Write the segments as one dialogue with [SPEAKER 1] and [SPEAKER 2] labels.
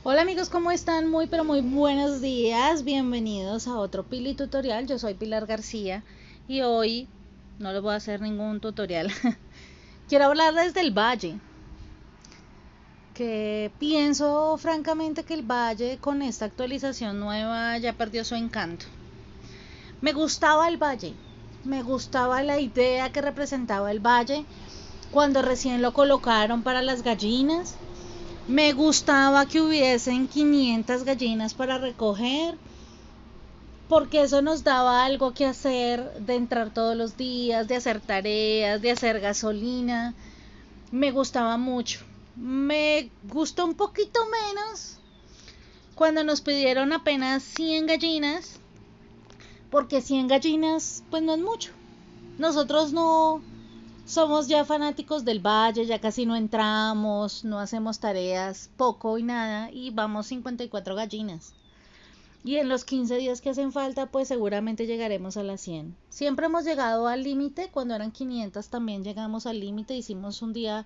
[SPEAKER 1] Hola amigos, ¿cómo están? Muy pero muy buenos días. Bienvenidos a otro Pili Tutorial. Yo soy Pilar García y hoy no les voy a hacer ningún tutorial. Quiero hablarles del Valle, que pienso francamente que el Valle con esta actualización nueva ya perdió su encanto. Me gustaba el Valle, me gustaba la idea que representaba el Valle cuando recién lo colocaron para las gallinas. Me gustaba que hubiesen 500 gallinas para recoger, porque eso nos daba algo que hacer, de entrar todos los días, de hacer tareas, de hacer gasolina. Me gustaba mucho. Me gustó un poquito menos cuando nos pidieron apenas 100 gallinas, porque 100 gallinas pues no es mucho. Nosotros no somos ya fanáticos del Valle, ya casi no entramos, no hacemos tareas, poco y nada, y vamos 54 gallinas. Y en los 15 días que hacen falta, pues seguramente llegaremos a las 100. Siempre hemos llegado al límite, cuando eran 500 también llegamos al límite, hicimos un día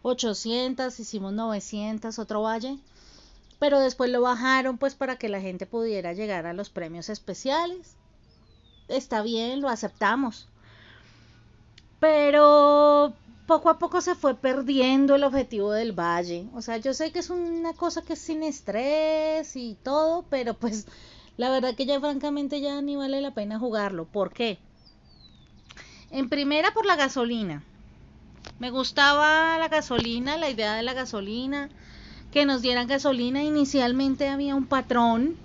[SPEAKER 1] 800, hicimos 900, otro valle, pero después lo bajaron pues para que la gente pudiera llegar a los premios especiales. Está bien, lo aceptamos. Pero poco a poco se fue perdiendo el objetivo del valle. O sea, yo sé que es una cosa que es sin estrés y todo, pero pues la verdad que ya francamente ya ni vale la pena jugarlo. ¿Por qué? En primera por la gasolina. Me gustaba la gasolina, la idea de la gasolina, que nos dieran gasolina. Inicialmente había un patrón,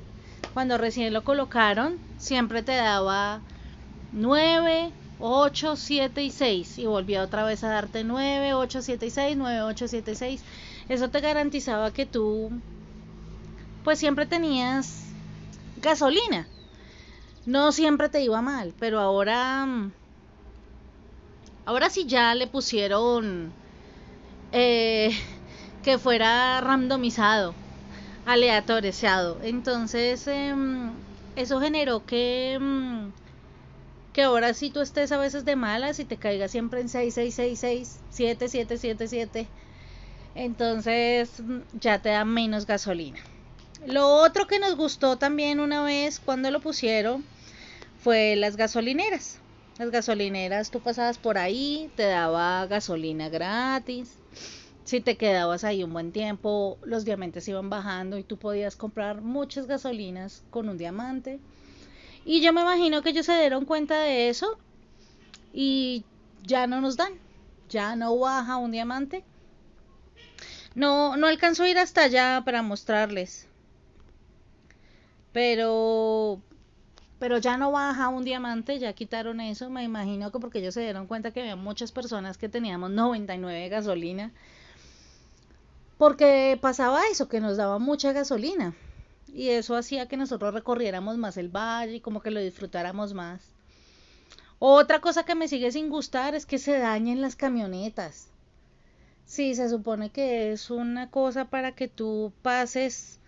[SPEAKER 1] cuando recién lo colocaron, siempre te daba 9, 8, 7 y 6 y volvía otra vez a darte 9, 8, 7 y 6, 9, 8, 7 y 6. Eso te garantizaba que tú pues siempre tenías gasolina. No siempre te iba mal, pero ahora sí ya le pusieron eh, que fuera randomizado, aleatorizado. Entonces eso generó que ahora si tú estés a veces de malas y te caigas siempre en 6, 6, 6, 6, 7, 7, 7, 7, entonces ya te da menos gasolina. Lo otro que nos gustó también una vez cuando lo pusieron fue las gasolineras. Las gasolineras, tú pasabas por ahí, te daba gasolina gratis. Si te quedabas ahí un buen tiempo, los diamantes iban bajando y tú podías comprar muchas gasolinas con un diamante. Y yo me imagino que ellos se dieron cuenta de eso y ya no nos dan, ya no baja un diamante. No alcanzo a ir hasta allá para mostrarles, pero ya no baja un diamante, ya quitaron eso. Me imagino que porque ellos se dieron cuenta que había muchas personas que teníamos 99 de gasolina, porque pasaba eso, que nos daba mucha gasolina y eso hacía que nosotros recorriéramos más el valle y como que lo disfrutáramos más. Otra cosa que me sigue sin gustar es que se dañen las camionetas. Sí, se supone que es una cosa para que tú pases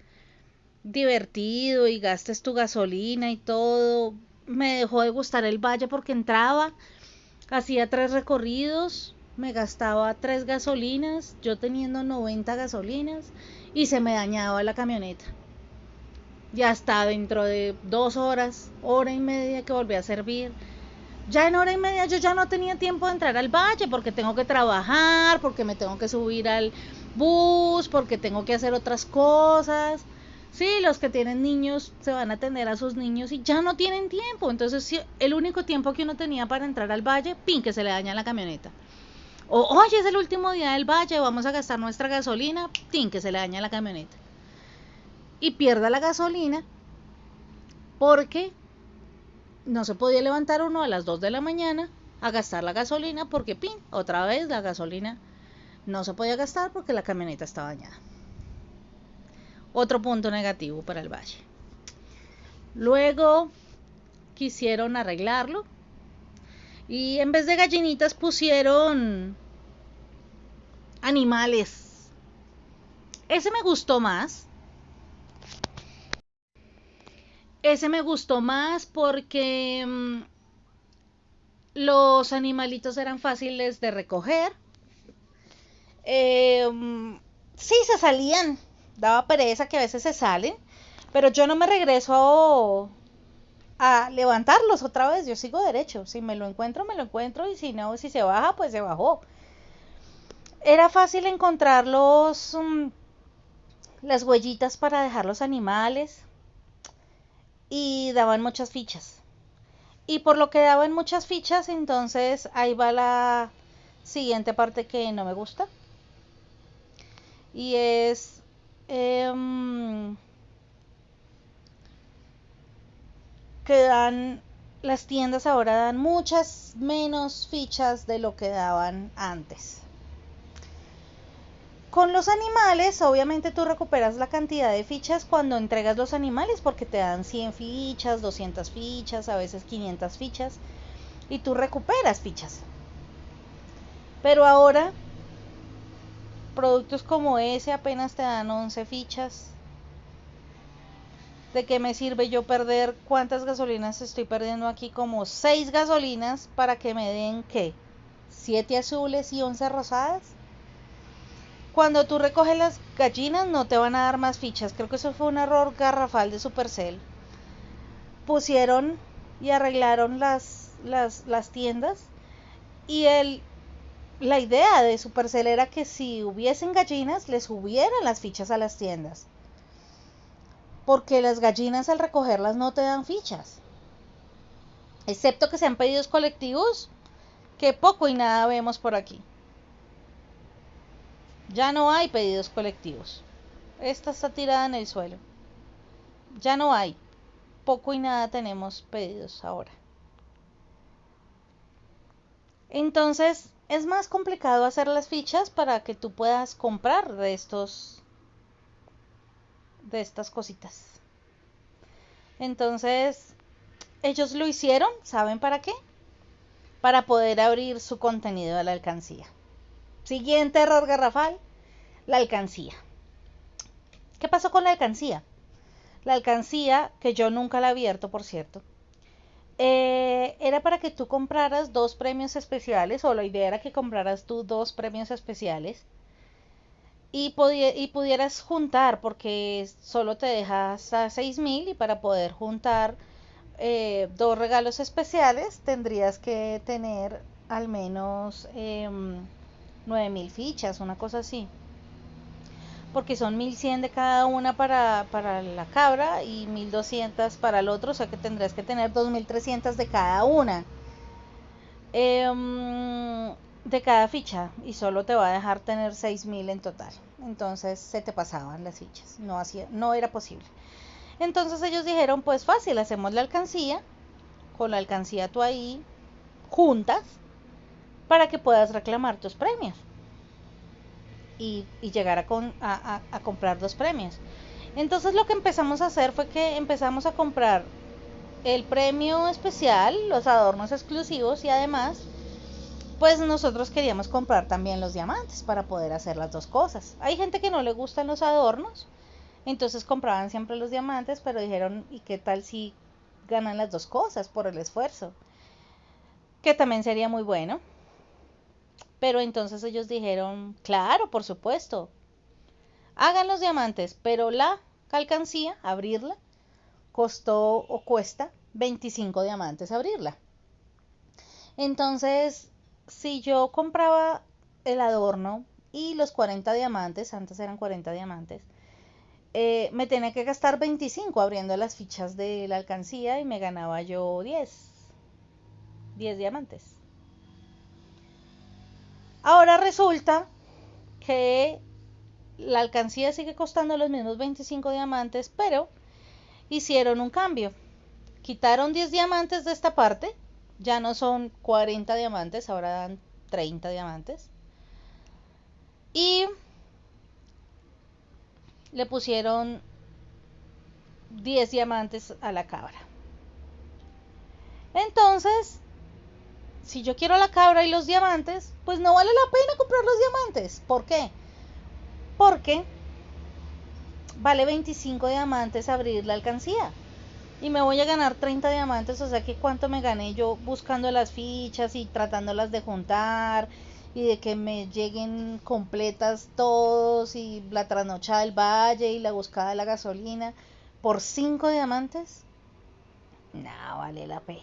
[SPEAKER 1] divertido y gastes tu gasolina y todo. Me dejó de gustar el valle porque entraba, hacía 3 recorridos, me gastaba 3 gasolinas, yo teniendo 90 gasolinas, y se me dañaba la camioneta. Ya está dentro de 2 horas, hora y media que volví a servir. Ya en hora y media yo ya no tenía tiempo de entrar al valle porque tengo que trabajar, porque me tengo que subir al bus, porque tengo que hacer otras cosas. Sí, los que tienen niños se van a atender a sus niños y ya no tienen tiempo. Entonces, sí, el único tiempo que uno tenía para entrar al valle, pin, que se le daña la camioneta. O, oye, es el último día del valle, vamos a gastar nuestra gasolina, pin, que se le daña la camioneta. Y pierda la gasolina porque no se podía levantar uno a las 2 de la mañana a gastar la gasolina porque, pin, otra vez la gasolina no se podía gastar porque la camioneta estaba dañada. Otro punto negativo para el valle. Luego quisieron arreglarlo y en vez de gallinitas pusieron animales. Ese me gustó más. Ese me gustó más porque los animalitos eran fáciles de recoger. Sí, se salían. daba pereza que a veces se salen, pero yo no me regreso a levantarlos otra vez, yo sigo derecho, si me lo encuentro y si no, si se baja, pues se bajó. Era fácil encontrar las huellitas para dejar los animales y daban muchas fichas. Y por lo que daban muchas fichas, entonces ahí va la siguiente parte que no me gusta. Y es que las tiendas ahora dan muchas menos fichas de lo que daban antes. Con los animales, obviamente tú recuperas la cantidad de fichas cuando entregas los animales porque te dan 100 fichas, 200 fichas, a veces 500 fichas y tú recuperas fichas. Pero ahora, productos como ese apenas te dan 11 fichas. ¿De qué me sirve yo perder? ¿Cuántas gasolinas estoy perdiendo aquí? Como 6 gasolinas para que me den, ¿qué? 7 azules y 11 rosadas. Cuando tú recoges las gallinas no te van a dar más fichas. Creo que eso fue un error garrafal de Supercell. Pusieron y arreglaron las tiendas y la idea de Supercell era que si hubiesen gallinas les subieran las fichas a las tiendas. Porque las gallinas al recogerlas no te dan fichas. Excepto que sean pedidos colectivos, que poco y nada vemos por aquí. Ya no hay pedidos colectivos. Esta está tirada en el suelo. Ya no hay. Poco y nada tenemos pedidos ahora. Entonces es más complicado hacer las fichas para que tú puedas comprar de estas cositas. Entonces ellos lo hicieron, ¿saben para qué? Para poder abrir su contenido a la alcancía. Siguiente error garrafal, la alcancía. ¿Qué pasó con la alcancía? La alcancía, que yo nunca la he abierto, por cierto, era para que tú compraras 2 premios especiales, o la idea era que compraras tú 2 premios especiales y pudieras juntar, porque solo te deja hasta 6.000 y para poder juntar 2 regalos especiales tendrías que tener al menos 9.000 fichas, una cosa así. Porque son 1.100 de cada una para la cabra y 1.200 para el otro, o sea que tendrás que tener 2.300 de cada una. De cada ficha, y solo te va a dejar tener 6.000 en total. Entonces se te pasaban las fichas, no era posible. Entonces ellos dijeron, pues fácil, hacemos la alcancía, con la alcancía tú ahí juntas para que puedas reclamar tus premios y llegar a comprar 2 premios. Entonces lo que empezamos a hacer fue que empezamos a comprar el premio especial, los adornos exclusivos, y además pues nosotros queríamos comprar también los diamantes para poder hacer las 2 cosas. Hay gente que no le gustan los adornos, entonces compraban siempre los diamantes, pero dijeron, ¿y qué tal si ganan las 2 cosas por el esfuerzo? Que también sería muy bueno. Pero entonces ellos dijeron, claro, por supuesto, hagan los diamantes, pero la alcancía, abrirla, costó o cuesta 25 diamantes abrirla. Entonces, si yo compraba el adorno y los 40 diamantes, antes eran 40 diamantes, me tenía que gastar 25 abriendo las fichas de la alcancía y me ganaba yo 10 diamantes. Ahora resulta que la alcancía sigue costando los mismos 25 diamantes, pero hicieron un cambio. Quitaron 10 diamantes de esta parte, ya no son 40 diamantes, ahora dan 30 diamantes. Y le pusieron 10 diamantes a la cabra. Entonces, si yo quiero la cabra y los diamantes, pues no vale la pena comprar los diamantes. ¿Por qué? Porque vale 25 diamantes abrir la alcancía y me voy a ganar 30 diamantes, o sea que cuánto me gané yo buscando las fichas y tratándolas de juntar y de que me lleguen completas todos y la trasnochada del valle y la buscada de la gasolina por 5 diamantes, no vale la pena.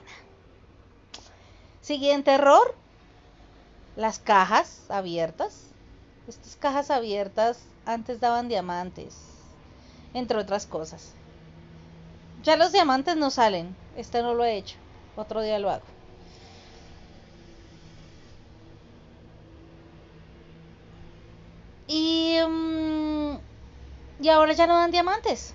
[SPEAKER 1] Siguiente error, las cajas abiertas. Estas cajas abiertas antes daban diamantes, entre otras cosas. Ya los diamantes no salen, este no lo he hecho, otro día lo hago. Y, y ahora ya no dan diamantes,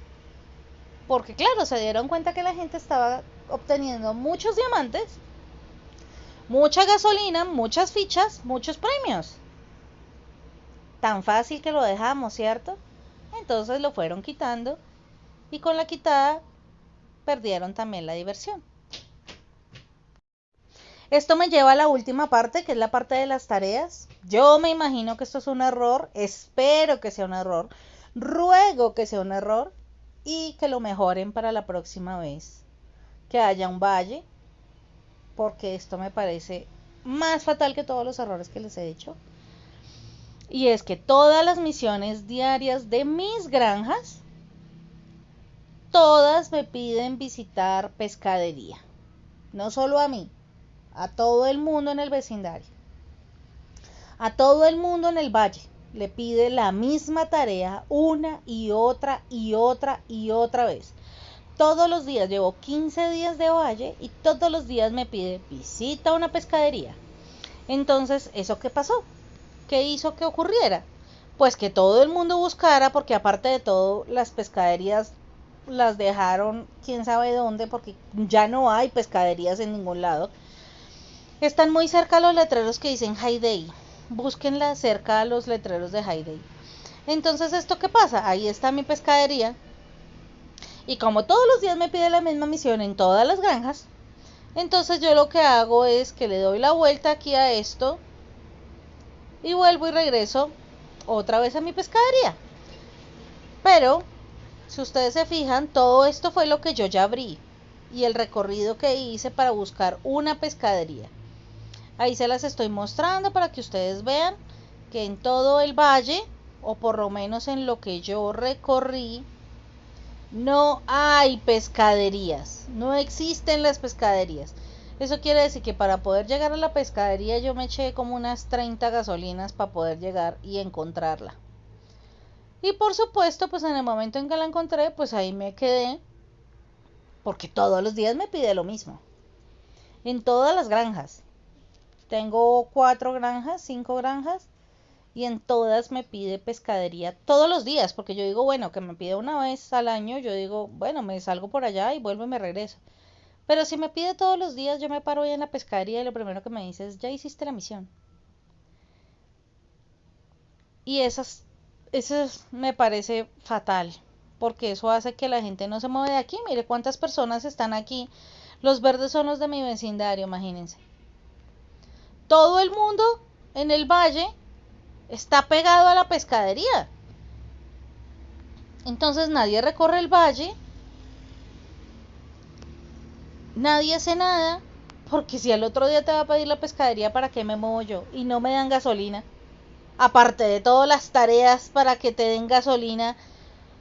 [SPEAKER 1] porque claro, se dieron cuenta que la gente estaba obteniendo muchos diamantes, mucha gasolina, muchas fichas, muchos premios. Tan fácil que lo dejamos, ¿cierto? Entonces lo fueron quitando y con la quitada perdieron también la diversión. Esto me lleva a la última parte, que es la parte de las tareas. Yo me imagino que esto es un error, espero que sea un error, ruego que sea un error y que lo mejoren para la próxima vez. Que haya un valle, porque esto me parece más fatal que todos los errores que les he hecho. Y es que todas las misiones diarias de mis granjas, todas me piden visitar pescadería. No solo a mí, a todo el mundo en el vecindario. A todo el mundo en el valle le pide la misma tarea una y otra y otra y otra vez. Todos los días, llevo 15 días de valle y todos los días me pide visita a una pescadería. Entonces, ¿eso qué pasó? ¿Qué hizo que ocurriera? Pues que todo el mundo buscara, porque aparte de todo, las pescaderías las dejaron quién sabe dónde, porque ya no hay pescaderías en ningún lado. Están muy cerca los letreros que dicen High Day. Búsquenla cerca a los letreros de High Day. Entonces, ¿esto qué pasa? Ahí está mi pescadería. Y como todos los días me pide la misma misión en todas las granjas, entonces yo lo que hago es que le doy la vuelta aquí a esto y vuelvo y regreso otra vez a mi pescadería. Pero, si ustedes se fijan, todo esto fue lo que yo ya abrí y el recorrido que hice para buscar una pescadería. Ahí se las estoy mostrando para que ustedes vean que en todo el valle, o por lo menos en lo que yo recorrí, no hay pescaderías, no existen las pescaderías. Eso quiere decir que para poder llegar a la pescadería yo me eché como unas 30 gasolinas para poder llegar y encontrarla. Y por supuesto, pues en el momento en que la encontré, pues ahí me quedé, porque todos los días me pide lo mismo. En todas las granjas. Tengo 4 granjas, 5 granjas, y en todas me pide pescadería todos los días, porque yo digo, bueno, que me pide una vez al año, yo digo, bueno, me salgo por allá y vuelvo y me regreso. Pero si me pide todos los días, yo me paro ahí en la pescadería y lo primero que me dice es, ya hiciste la misión. Y eso me parece fatal, porque eso hace que la gente no se mueva de aquí. Mire cuántas personas están aquí. Los verdes son los de mi vecindario, imagínense. Todo el mundo en el valle está pegado a la pescadería. Entonces nadie recorre el valle, nadie hace nada, porque si al otro día te va a pedir la pescadería, ¿para qué me muevo yo? Y no me dan gasolina. Aparte de todas las tareas para que te den gasolina,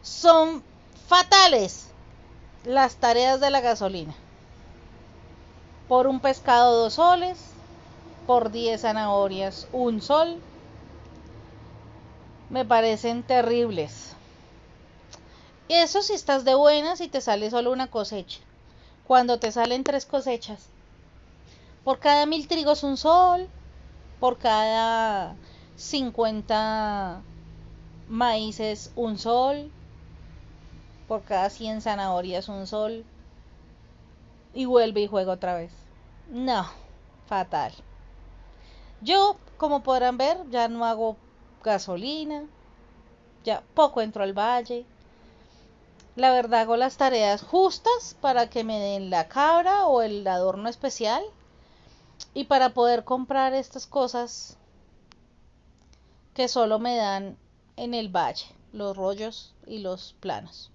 [SPEAKER 1] son fatales las tareas de la gasolina. Por un pescado 2 soles, por 10 zanahorias 1 sol. Me parecen terribles. Eso si estás de buenas y te sale solo una cosecha. Cuando te salen 3 cosechas. Por cada 1000 trigos 1 sol. Por cada 50 maíces 1 sol. Por cada 100 zanahorias 1 sol. Y vuelve y juega otra vez. No, fatal. Yo, como podrán ver, ya no hago gasolina. Ya poco entro al valle. La verdad hago las tareas justas para que me den la cabra o el adorno especial y para poder comprar estas cosas que solo me dan en el valle, los rollos y los planos.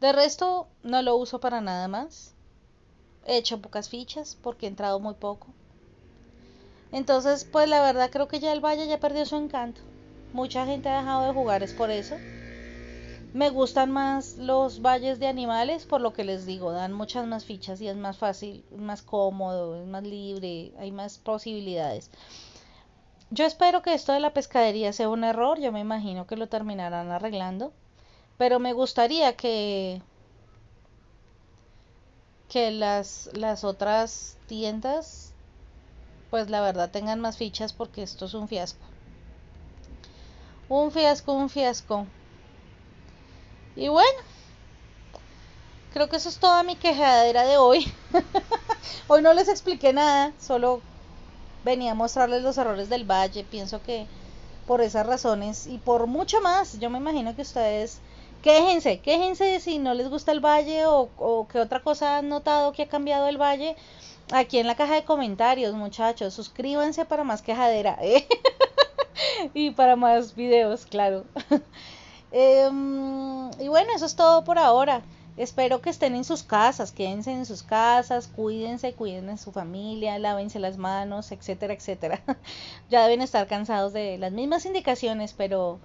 [SPEAKER 1] De resto no lo uso para nada más. He hecho pocas fichas porque he entrado muy poco. Entonces, pues la verdad creo que ya el valle ya perdió su encanto. Mucha gente ha dejado de jugar, es por eso. Me gustan más los valles de animales, por lo que les digo, dan muchas más fichas y es más fácil, es más cómodo, es más libre, hay más posibilidades. Yo espero que esto de la pescadería sea un error, yo me imagino que lo terminarán arreglando, pero me gustaría que las otras tiendas, pues la verdad tengan más fichas porque esto es un fiasco. Un fiasco, un fiasco. Y bueno, creo que eso es toda mi quejadera de hoy. Hoy no les expliqué nada, solo venía a mostrarles los errores del valle. Pienso que por esas razones y por mucho más, yo me imagino que ustedes quéjense si no les gusta el valle o qué otra cosa han notado que ha cambiado el valle. Aquí en la caja de comentarios, muchachos, suscríbanse para más quejadera, ¿eh? Y para más videos, claro. Y bueno, eso es todo por ahora. Espero que estén en sus casas, quédense en sus casas, cuídense, cuiden de su familia, lávense las manos, etcétera, etcétera. Ya deben estar cansados de las mismas indicaciones, pero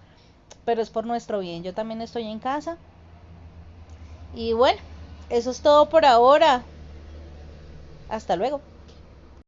[SPEAKER 1] es por nuestro bien. Yo también estoy en casa. Y bueno, eso es todo por ahora. Hasta luego.